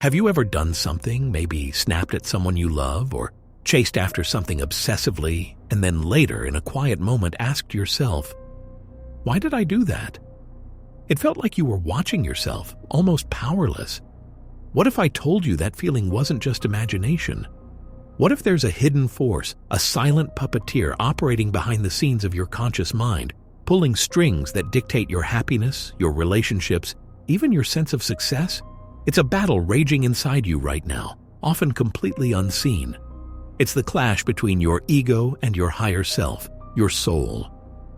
Have you ever done something, maybe snapped at someone you love, or chased after something obsessively, and then later, in a quiet moment, asked yourself, "Why did I do that?" It felt like you were watching yourself, almost powerless. What if I told you that feeling wasn't just imagination? What if there's a hidden force, a silent puppeteer operating behind the scenes of your conscious mind, pulling strings that dictate your happiness, your relationships, even your sense of success? It's a battle raging inside you right now, often completely unseen. It's the clash between your ego and your higher self, your soul,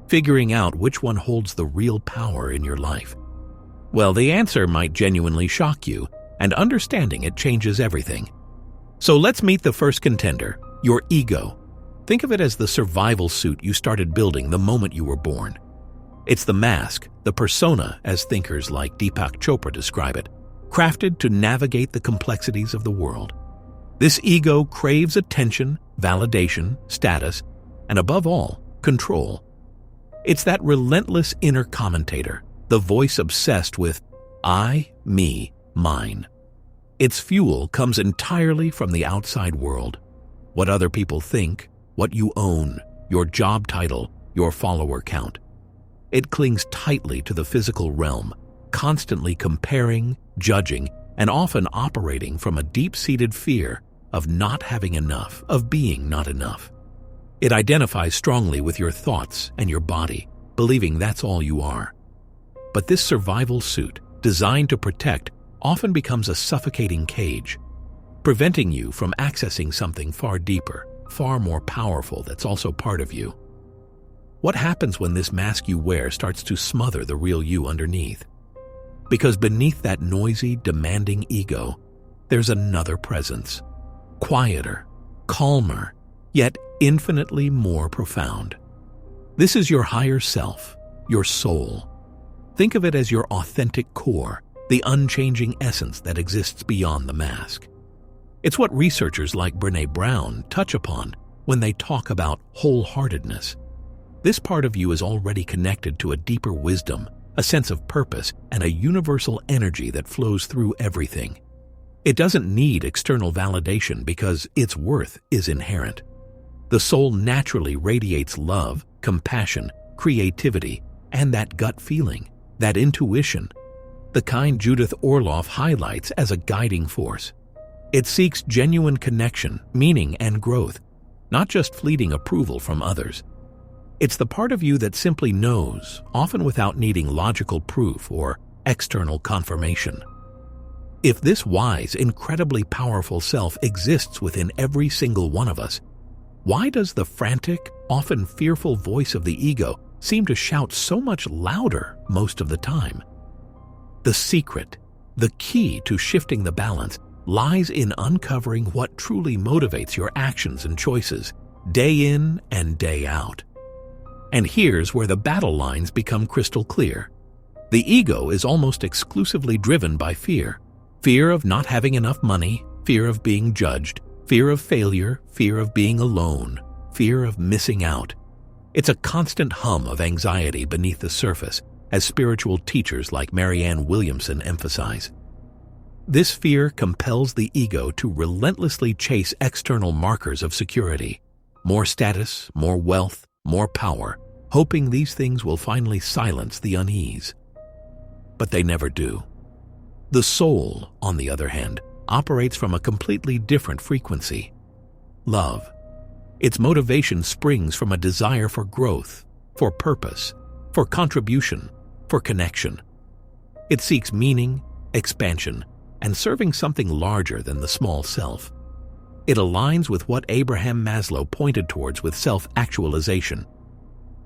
figuring out which one holds the real power in your life. Well, the answer might genuinely shock you, and understanding it changes everything. So let's meet the first contender, your ego. Think of it as the survival suit you started building the moment you were born. It's the mask, the persona, as thinkers like Deepak Chopra describe it, crafted to navigate the complexities of the world. This ego craves attention, validation, status, and above all, control. It's that relentless inner commentator, the voice obsessed with I, me, mine. Its fuel comes entirely from the outside world. What other people think, what you own, your job title, your follower count. It clings tightly to the physical realm, constantly comparing, judging, and often operating from a deep-seated fear of not having enough, of being not enough. It identifies strongly with your thoughts and your body, believing that's all you are. But this survival suit, designed to protect, often becomes a suffocating cage, preventing you from accessing something far deeper, far more powerful that's also part of you. What happens when this mask you wear starts to smother the real you underneath? Because beneath that noisy, demanding ego, there's another presence, quieter, calmer, yet infinitely more profound. This is your higher self, your soul. Think of it as your authentic core, the unchanging essence that exists beyond the mask. It's what researchers like Brené Brown touch upon when they talk about wholeheartedness. This part of you is already connected to a deeper wisdom, a sense of purpose, and a universal energy that flows through everything. It doesn't need external validation because its worth is inherent. The soul naturally radiates love, compassion, creativity, and that gut feeling, that intuition, the kind Judith Orloff highlights as a guiding force. It seeks genuine connection, meaning, and growth, not just fleeting approval from others. It's the part of you that simply knows, often without needing logical proof or external confirmation. If this wise, incredibly powerful self exists within every single one of us, why does the frantic, often fearful voice of the ego seem to shout so much louder most of the time? The secret, the key to shifting the balance, lies in uncovering what truly motivates your actions and choices, day in and day out. And here's where the battle lines become crystal clear. The ego is almost exclusively driven by fear. Fear of not having enough money, fear of being judged, fear of failure, fear of being alone, fear of missing out. It's a constant hum of anxiety beneath the surface, as spiritual teachers like Marianne Williamson emphasize. This fear compels the ego to relentlessly chase external markers of security, more status, more wealth, more power, hoping these things will finally silence the unease. But they never do. The soul, on the other hand, operates from a completely different frequency. Love. Its motivation springs from a desire for growth, for purpose, for contribution, for connection. It seeks meaning, expansion, and serving something larger than the small self. It aligns with what Abraham Maslow pointed towards with self-actualization,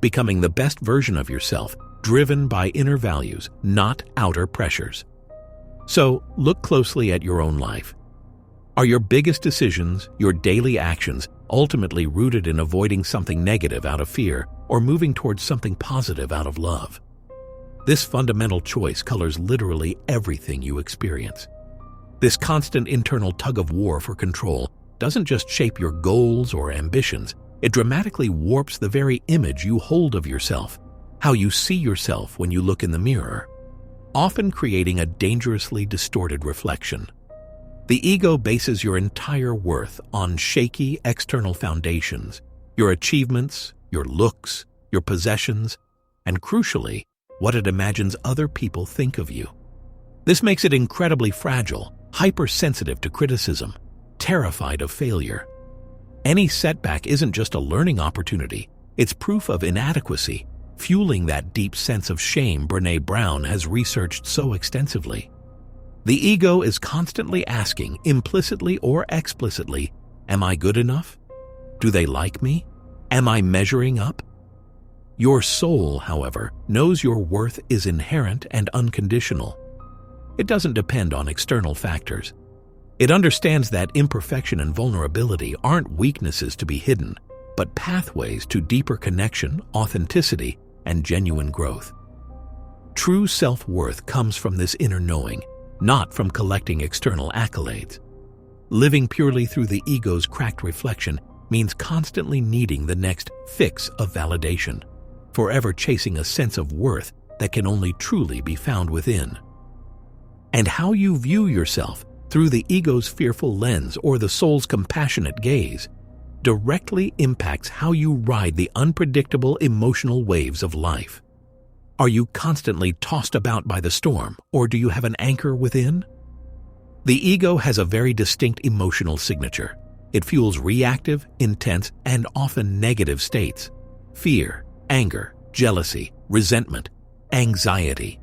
becoming the best version of yourself, driven by inner values, not outer pressures. So, look closely at your own life. Are your biggest decisions, your daily actions, ultimately rooted in avoiding something negative out of fear or moving towards something positive out of love? This fundamental choice colors literally everything you experience. This constant internal tug-of-war for control doesn't just shape your goals or ambitions, it dramatically warps the very image you hold of yourself, how you see yourself when you look in the mirror, often creating a dangerously distorted reflection. The ego bases your entire worth on shaky external foundations, your achievements, your looks, your possessions, and crucially, what it imagines other people think of you. This makes it incredibly fragile, hypersensitive to criticism, terrified of failure. Any setback isn't just a learning opportunity, it's proof of inadequacy, fueling that deep sense of shame Brené Brown has researched so extensively. The ego is constantly asking, implicitly or explicitly, am I good enough? Do they like me? Am I measuring up? Your soul, however, knows your worth is inherent and unconditional. It doesn't depend on external factors. It understands that imperfection and vulnerability aren't weaknesses to be hidden, but pathways to deeper connection, authenticity, and genuine growth. True self-worth comes from this inner knowing, not from collecting external accolades. Living purely through the ego's cracked reflection means constantly needing the next fix of validation, forever chasing a sense of worth that can only truly be found within. And how you view yourself through the ego's fearful lens or the soul's compassionate gaze directly impacts how you ride the unpredictable emotional waves of life. Are you constantly tossed about by the storm, or do you have an anchor within? The ego has a very distinct emotional signature. It fuels reactive, intense, and often negative states: fear, anger, jealousy, resentment, anxiety.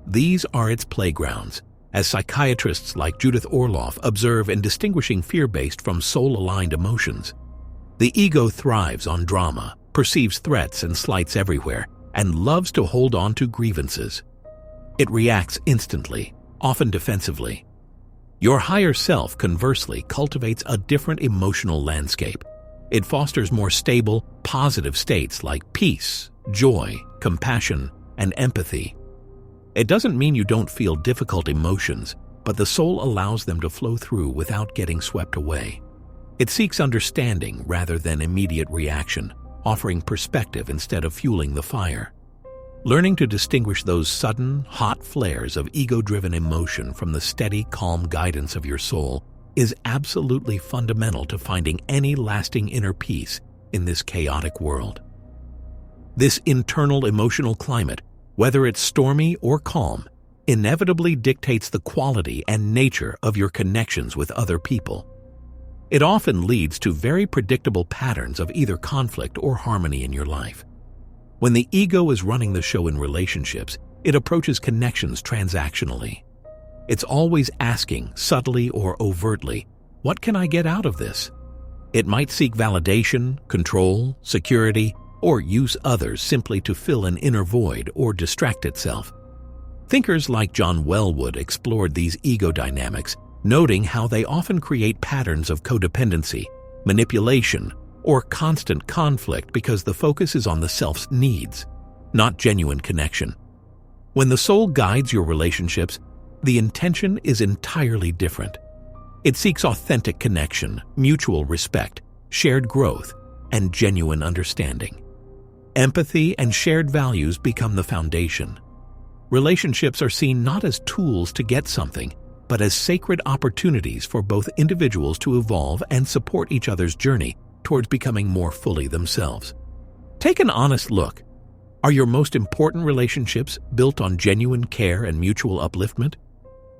These are its playgrounds, as psychiatrists like Judith Orloff observe in distinguishing fear-based from soul-aligned emotions. The ego thrives on drama, perceives threats and slights everywhere, and loves to hold on to grievances. It reacts instantly, often defensively. Your higher self, conversely, cultivates a different emotional landscape. It fosters more stable, positive states like peace, joy, compassion, and empathy. It doesn't mean you don't feel difficult emotions, but the soul allows them to flow through without getting swept away. It seeks understanding rather than immediate reaction, offering perspective instead of fueling the fire. Learning to distinguish those sudden, hot flares of ego-driven emotion from the steady, calm guidance of your soul is absolutely fundamental to finding any lasting inner peace in this chaotic world. This internal emotional climate, whether it's stormy or calm, inevitably dictates the quality and nature of your connections with other people. It often leads to very predictable patterns of either conflict or harmony in your life. When the ego is running the show in relationships, it approaches connections transactionally. It's always asking, subtly or overtly, what can I get out of this? It might seek validation, control, security, or use others simply to fill an inner void or distract itself. Thinkers like John Wellwood explored these ego dynamics, noting how they often create patterns of codependency, manipulation, or constant conflict because the focus is on the self's needs, not genuine connection. When the soul guides your relationships, the intention is entirely different. It seeks authentic connection, mutual respect, shared growth, and genuine understanding. Empathy and shared values become the foundation. Relationships are seen not as tools to get something, but as sacred opportunities for both individuals to evolve and support each other's journey towards becoming more fully themselves. Take an honest look. Are your most important relationships built on genuine care and mutual upliftment?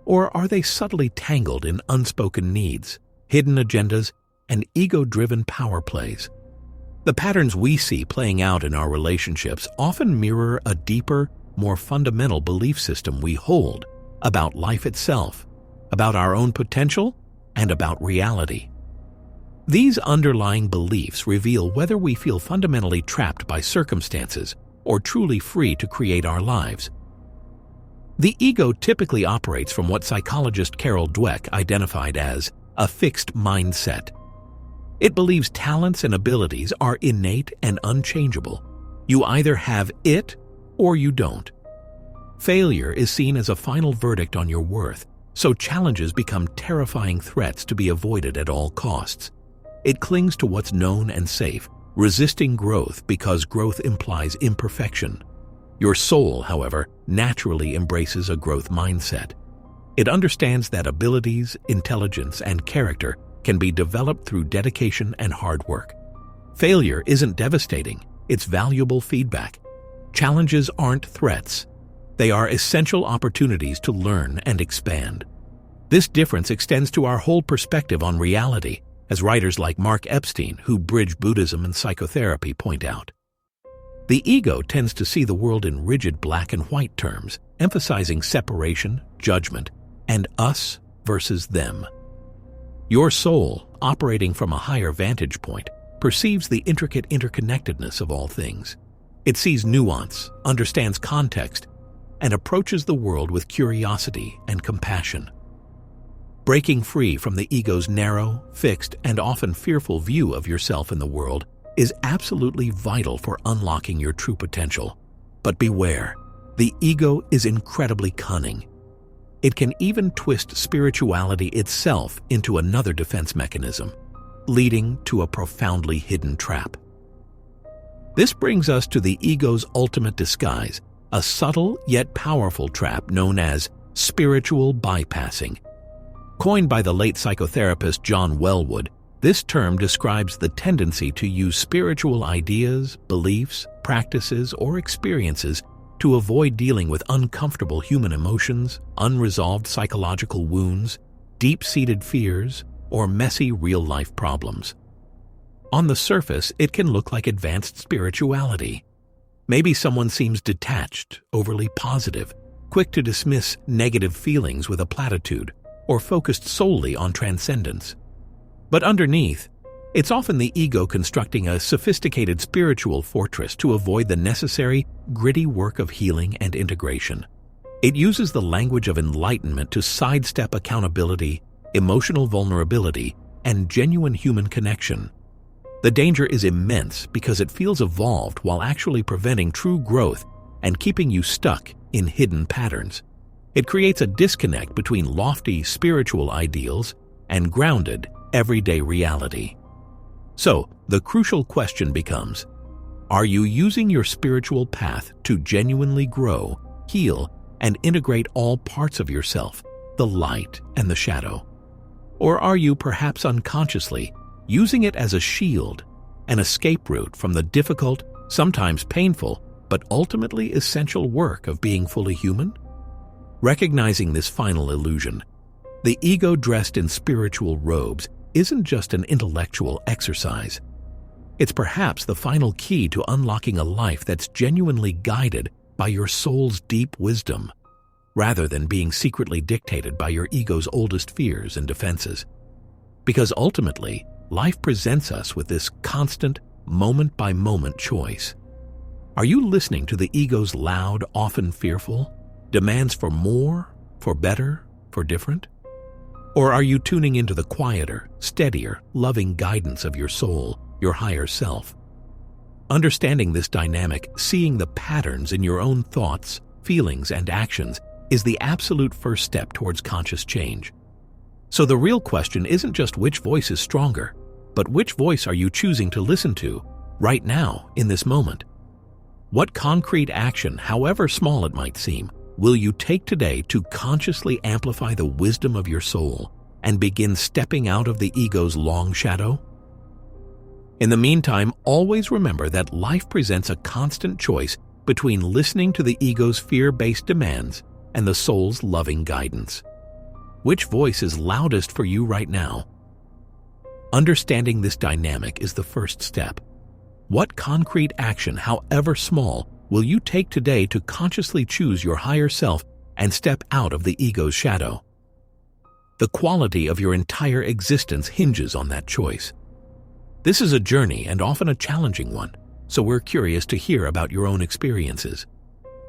Or are they subtly tangled in unspoken needs, hidden agendas, and ego-driven power plays? The patterns we see playing out in our relationships often mirror a deeper, more fundamental belief system we hold about life itself, about our own potential, and about reality. These underlying beliefs reveal whether we feel fundamentally trapped by circumstances or truly free to create our lives. The ego typically operates from what psychologist Dweck identified as a fixed mindset. It believes talents and abilities are innate and unchangeable. You either have it or you don't. Failure is seen as a final verdict on your worth, so challenges become terrifying threats to be avoided at all costs. It clings to what's known and safe, resisting growth because growth implies imperfection. Your soul, however, naturally embraces a growth mindset. It understands that abilities, intelligence, and character can be developed through dedication and hard work. Failure isn't devastating, it's valuable feedback. Challenges aren't threats. They are essential opportunities to learn and expand. This difference extends to our whole perspective on reality, as writers like Mark Epstein, who bridge Buddhism and psychotherapy, point out. The ego tends to see the world in rigid black and white terms, emphasizing separation, judgment, and us versus them. Your soul, operating from a higher vantage point, perceives the intricate interconnectedness of all things. It sees nuance, understands context, and approaches the world with curiosity and compassion. Breaking free from the ego's narrow, fixed, and often fearful view of yourself in the world is absolutely vital for unlocking your true potential. But beware, the ego is incredibly cunning. It can even twist spirituality itself into another defense mechanism, leading to a profoundly hidden trap. This brings us to the ego's ultimate disguise, a subtle yet powerful trap known as spiritual bypassing. Coined by the late psychotherapist John Wellwood, this term describes the tendency to use spiritual ideas, beliefs, practices, or experiences to avoid dealing with uncomfortable human emotions, unresolved psychological wounds, deep-seated fears, or messy real-life problems. On the surface, it can look like advanced spirituality. Maybe someone seems detached, overly positive, quick to dismiss negative feelings with a platitude, or focused solely on transcendence. But underneath, it's often the ego constructing a sophisticated spiritual fortress to avoid the necessary, gritty work of healing and integration. It uses the language of enlightenment to sidestep accountability, emotional vulnerability, and genuine human connection. The danger is immense because it feels evolved while actually preventing true growth and keeping you stuck in hidden patterns. It creates a disconnect between lofty spiritual ideals and grounded, everyday reality. So, the crucial question becomes, are you using your spiritual path to genuinely grow, heal, and integrate all parts of yourself, the light and the shadow? Or are you perhaps unconsciously using it as a shield, an escape route from the difficult, sometimes painful, but ultimately essential work of being fully human? Recognizing this final illusion, the ego dressed in spiritual robes isn't just an intellectual exercise. It's perhaps the final key to unlocking a life that's genuinely guided by your soul's deep wisdom, rather than being secretly dictated by your ego's oldest fears and defenses. Because ultimately, life presents us with this constant, moment-by-moment choice. Are you listening to the ego's loud, often fearful demands for more, for better, for different? Or are you tuning into the quieter, steadier, loving guidance of your soul, your higher self? Understanding this dynamic, seeing the patterns in your own thoughts, feelings, and actions is the absolute first step towards conscious change. So the real question isn't just which voice is stronger, but which voice are you choosing to listen to right now, in this moment? What concrete action, however small it might seem, will you take today to consciously amplify the wisdom of your soul and begin stepping out of the ego's long shadow? In the meantime, always remember that life presents a constant choice between listening to the ego's fear-based demands and the soul's loving guidance. Which voice is loudest for you right now? Understanding this dynamic is the first step. What concrete action, however small, will you take today to consciously choose your higher self and step out of the ego's shadow? The quality of your entire existence hinges on that choice. This is a journey and often a challenging one, so we're curious to hear about your own experiences.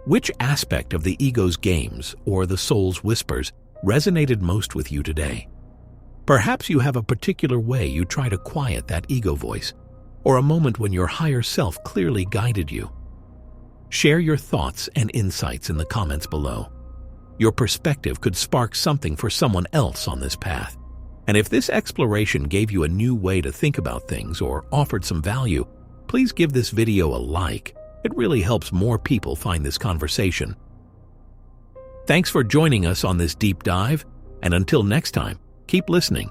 Which aspect of the ego's games or the soul's whispers resonated most with you today? Perhaps you have a particular way you try to quiet that ego voice, or a moment when your higher self clearly guided you. Share your thoughts and insights in the comments below. Your perspective could spark something for someone else on this path. And if this exploration gave you a new way to think about things or offered some value, please give this video a like. It really helps more people find this conversation. Thanks for joining us on this deep dive, and until next time, keep listening